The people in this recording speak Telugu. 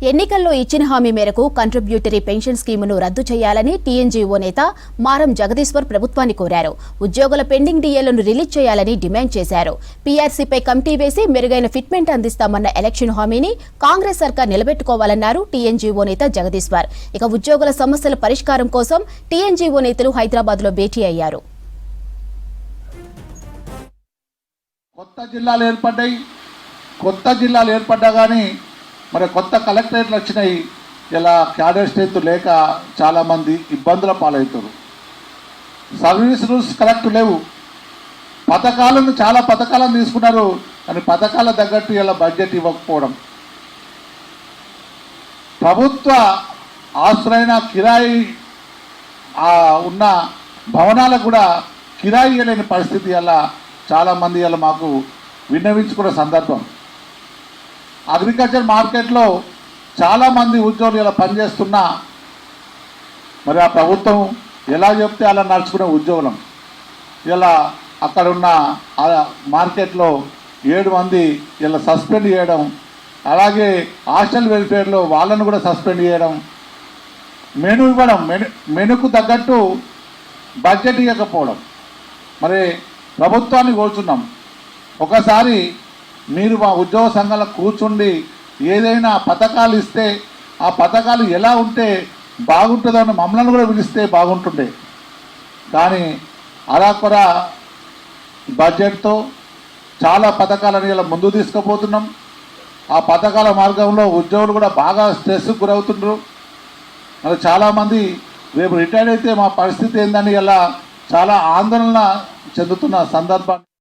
ఎన్నికల్లో ఇచ్చిన హామీ మేరకు కంట్రిబ్యూటరీ పెన్షన్ స్కీమును రద్దు చేయాలని టీఎన్జీఓ నేత మారం జగదీశ్వర్ ప్రభుత్వాన్ని కోరారు. ఉద్యోగుల పెండింగ్ డీఏలను రిలీజ్ చేయాలని డిమాండ్ చేశారు. పీఆర్సీపై కమిటీ వేసి మెరుగైన ఫిట్మెంట్ అందిస్తామన్న ఎలక్షన్ హామీని కాంగ్రెస్ సర్కార్ నిలబెట్టుకోవాలన్నారు టీఎన్జీఓ నేత జగదీశ్వర్. ఇక ఉద్యోగుల సమస్యల పరిష్కారం కోసం టీఎన్జీఓ నేతలు హైదరాబాద్లో భేటీ అయ్యారు. కొత్త జిల్లాలు ఏర్పడ్డా కానీ మరి కొత్త కలెక్టరేట్లు వచ్చినాయి. ఇలా క్యాడర్ స్ట్రెంత్ లేక చాలామంది ఇబ్బందుల పాలవుతారు. సర్వీస్ రూల్స్ కరెక్ట్ లేవు. చాలా పథకాలను తీసుకున్నారు, కానీ పథకాల తగ్గట్టు ఇలా బడ్జెట్ ఇవ్వకపోవడం, ప్రభుత్వ ఆస్తులైన కిరాయి ఉన్న భవనాలకు కూడా కిరాయి ఇవ్వలేని పరిస్థితి ఇలా చాలామంది ఇలా మాకు విన్నవించుకున్న సందర్భం. అగ్రికల్చర్ మార్కెట్లో చాలామంది ఉద్యోగులు ఇలా పనిచేస్తున్నా మరి ఆ ప్రభుత్వం ఎలా చెప్తే అలా నడుచుకునే ఉద్యోగులం. ఇలా అక్కడున్న మార్కెట్లో 7 మంది ఇలా సస్పెండ్ చేయడం, అలాగే హాస్టల్ వెల్ఫేర్లో వాళ్ళను కూడా సస్పెండ్ చేయడం, మెను ఇవ్వడం, మెనుకు తగ్గట్టు బడ్జెట్ ఇవ్వకపోవడం. మరి ప్రభుత్వాన్ని కోరుచున్నాం, ఒకసారి మీరు మా ఉద్యోగ సంఘాలకు కూర్చుండి ఏదైనా పథకాలు ఇస్తే ఆ పథకాలు ఎలా ఉంటే బాగుంటుందో అని మమ్మల్ని కూడా పిలిస్తే బాగుంటుండే. కానీ అలా కూడా బడ్జెట్తో చాలా పథకాలను ఇలా ముందు తీసుకుపోతున్నాం. ఆ పథకాల మార్గంలో ఉద్యోగులు కూడా బాగా స్ట్రెస్కు గురవుతున్నారు. మరి చాలామంది రేపు రిటైర్ అయితే మా పరిస్థితి ఏందని ఇలా చాలా ఆందోళన చెందుతున్న సందర్భాన్ని